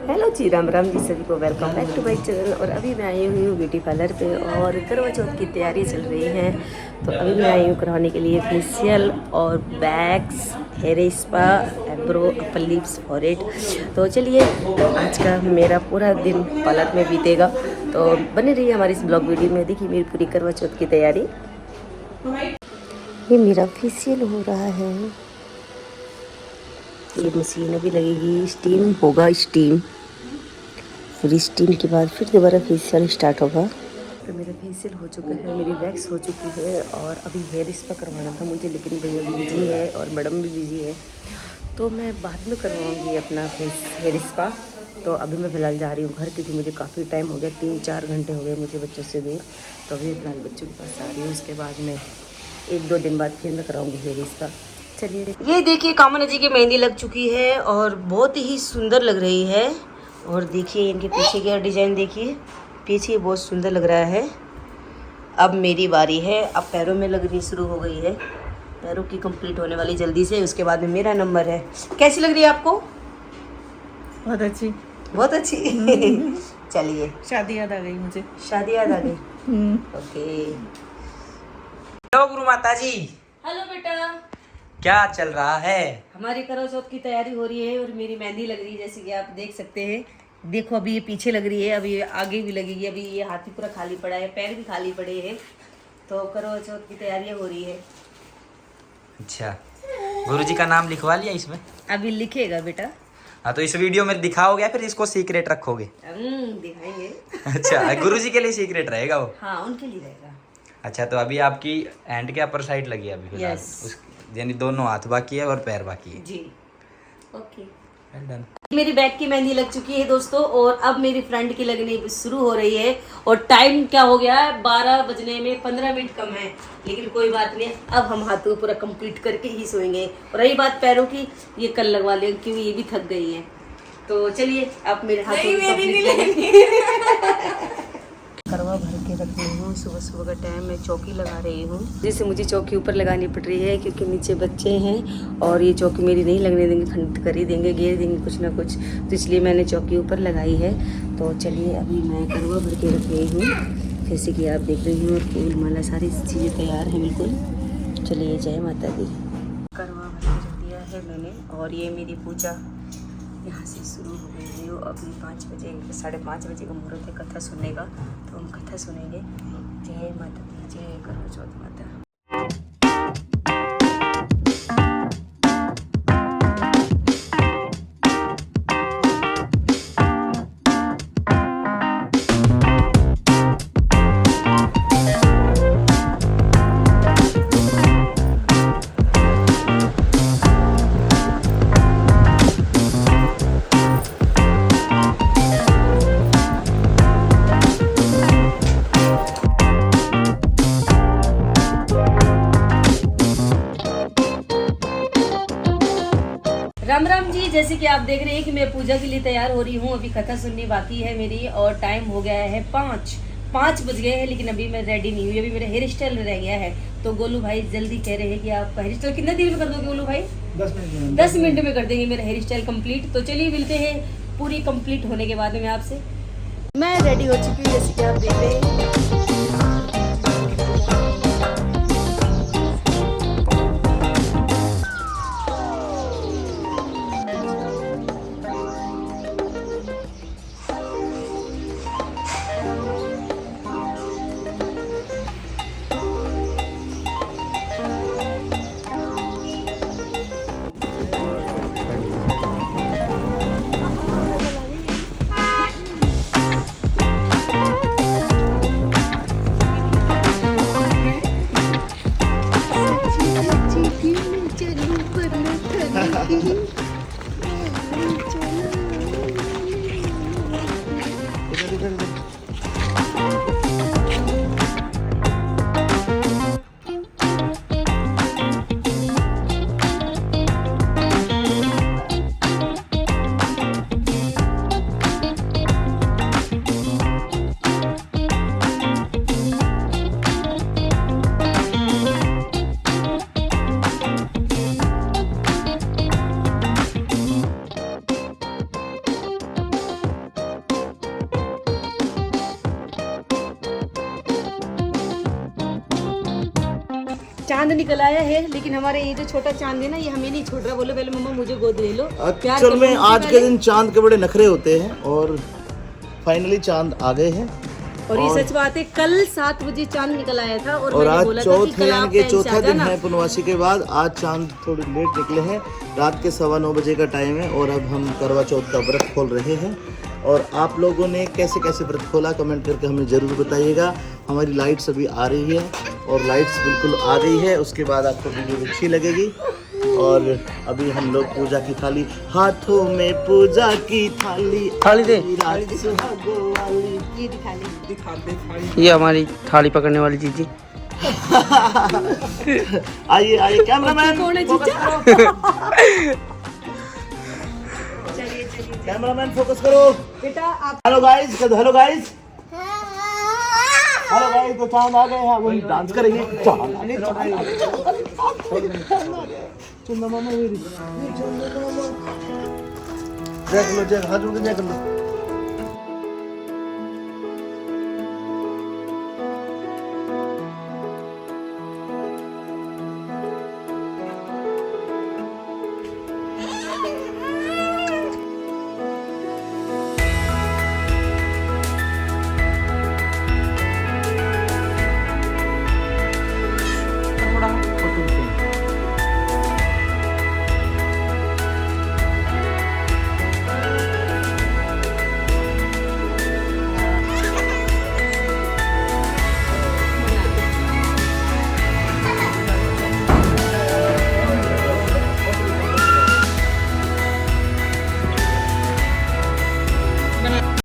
Hello ji, Ram Ram ji, सभी को welcome back to my channel. और अभी मैं आई हुई हूँ ब्यूटी पार्लर पे और करवा चौथ की तैयारी चल रही है। तो अभी मैं आई हूँ करवाने के लिए फेशियल और backs, hair spa, eyebrow, upper lips, forehead. तो चलिए आज का मेरा पूरा दिन पार्लर में बीतेगा, तो बने रहिए हमारी इस ब्लॉग वीडियो में। देखिए मेरी पूरी करवा चौथ की तैयारी। ये मेरा फेशियल हो रहा है, ये मशीन अभी लगेगी, स्टीम होगा, स्टीम, फिर स्टीम के बाद फिर दोबारा फेशियल स्टार्ट होगा। तो मेरा फेशियल हो चुका है, मेरी वैक्स हो चुकी है और अभी हेयर स्पा करवाना था मुझे, लेकिन भैया भी बिजी है और मैडम भी बिजी है, तो मैं बाद में करवाऊँगी अपना हेयर स्पा। तो अभी मैं फ़िलहाल जा रही हूँ घर, क्योंकि मुझे काफ़ी टाइम हो गया, 3-4 घंटे हो गए मुझे बच्चों से दूर। तो अभी फ़िलहाल बच्चों के पास आ रही हूँ, उसके बाद मैं 1-2 दिन बाद फिर मैं कराऊँगी हेयर स्पा। चलिए ये देखिए कामना जी की मेहंदी लग चुकी है और बहुत ही सुंदर लग रही है। और देखिए इनके पीछे का डिज़ाइन देखिए, पीछे बहुत सुंदर लग रहा है। अब मेरी बारी है, अब पैरों में लगनी शुरू हो गई है, पैरों की कंप्लीट होने वाली जल्दी से, उसके बाद में मेरा नंबर है। कैसी लग रही है आपको? बहुत अच्छी, बहुत अच्छी। चलिए, शादी याद आ गई मुझे। शादी याद आ गई। ओके। हेलो गुरु माता जी, हेलो बेटा, क्या चल रहा है? हमारी करवा चौथ की तैयारी हो रही है और मेरी मेहंदी लग रही है, जैसे कि आप देख सकते हैं। देखो अभी ये पीछे लग रही है, अभी ये आगे भी लगेगी। अभी ये हाथ भी पूरा खाली पड़ा है, पैर भी खाली पड़े हैं, तो करवा चौथ की तैयारियां हो रही है। अच्छा, गुरु जी का नाम लिखवा लिया इसमें? अभी लिखेगा बेटा। हाँ, तो इस वीडियो में दिखाओगे या फिर इसको सीक्रेट रखोगे? दिखाएंगे। अच्छा, गुरु जी के लिए सीक्रेट रहेगा वो? हाँ, उनके लिए रहेगा। अच्छा, तो अभी आपकी हैंड के अपर साइड लगी है अभी फिलहाल? Yes. उस यानी दोनों हाथ बाकी है और पैर बाकी है। जी, ओके। Well done. मेरी बैक की मेहंदी लग चुकी है दोस्तों, और अब मेरी फ्रंट की लगनी शुरू हो रही है। और टाइम क्या हो गया है, 12 बजने में 15 मिनट कम है, लेकिन कोई बात नहीं, अब हम हाथों को पूरा कंप्लीट करके ही सोएंगे। और रही बात पैरों की, ये कल लगवा लेंगे क्योंकि ये भी थक गई हैं। तो चलिए आप मेरे हाथों को करवा भर के रख रही हूँ। सुबह सुबह का टाइम, मैं चौकी लगा रही हूँ, जैसे मुझे चौकी ऊपर लगानी पड़ रही है क्योंकि नीचे बच्चे हैं और ये चौकी मेरी नहीं लगने देंगे, खंड कर ही देंगे, घेर देंगे कुछ ना कुछ, तो इसलिए मैंने चौकी ऊपर लगाई है। तो चलिए अभी मैं करवा भर के रख रही हूँ, जैसे कि आप देख रही हैं, फूल माला सारी चीज़ें तैयार हैं बिल्कुल। चलिए जय माता दी। करवा भर के रख दिया है मैंने, और ये मेरी पूजा यहाँ से शुरू हो गई है। अभी 5 बजे, 5:30 बजे का मुहूर्त है कथा सुनने का, तो हम कथा सुनेंगे। जय माता दी, जय करवा चौथ माता। राम राम जी, जैसे कि आप देख रहे हैं कि मैं पूजा के लिए तैयार हो रही हूँ। अभी कथा सुननी बाकी है मेरी, और टाइम हो गया है 5 बज गए हैं, लेकिन अभी मैं रेडी नहीं हुई, अभी मेरा हेयर स्टाइल रह गया है। तो गोलू भाई जल्दी कह रहे हैं कि आपका हेयर स्टाइल कितने देर में कर दोगे गोलू भाई? 10 मिनट में कर देंगे मेरा हेयर स्टाइल कंप्लीट। तो चलिए मिलते हैं पूरी कंप्लीट होने के बाद में आपसे। मैं रेडी हो चुकी हूँ, जैसे कि आप देख रहे हैं। चांद निकल आया है, लेकिन हमारे ये जो छोटा चांद है ना, ये हमें नहीं छोड़ रहा। बोलो पहले मम्मा मुझे गोद ले लो। प्यार एक्चुअल करो में मुझसे आज के पहले। दिन चांद के बड़े नखरे होते हैं और फाइनली चांद आ गए हैं। और ये सच बात है, कल 7 बजे चांद निकल आया था और मैंने आज बोला था कि कल आप टाइम से चौथा आ दिन जाना। है पूर्णवासी के बाद। आज चांद थोड़ी लेट निकले हैं, रात के 9:15 बजे का टाइम है और अब हम करवा चौथ का व्रत खोल रहे हैं। और आप लोगों ने कैसे कैसे व्रत खोला कमेंट करके हमें ज़रूर बताइएगा। हमारी लाइट्स अभी आ रही है और लाइट्स बिल्कुल आ गई है, उसके बाद आपको वीडियो अच्छी लगेगी। और अभी हम लोग पूजा की थाली, हाथों में पूजा की थाली, थाली दे। रात सुहागों वाली। ये दिखा ले। ये हमारी थाली पकड़ने वाली चीज़। आइए आइए कैमरामैन, कौन है फोकस जीजा? करो। चलिए चलिए कैमरामैन फोकस करो। बेटा आप hello guys, hello guys, hello guys. तो चांद आ गए हैं, वही डांस करेंगे। चांद आ गए, चांद आ गए। चंदा मामा, जय कर लो, जय हाथ जोड़ के जय कर लो।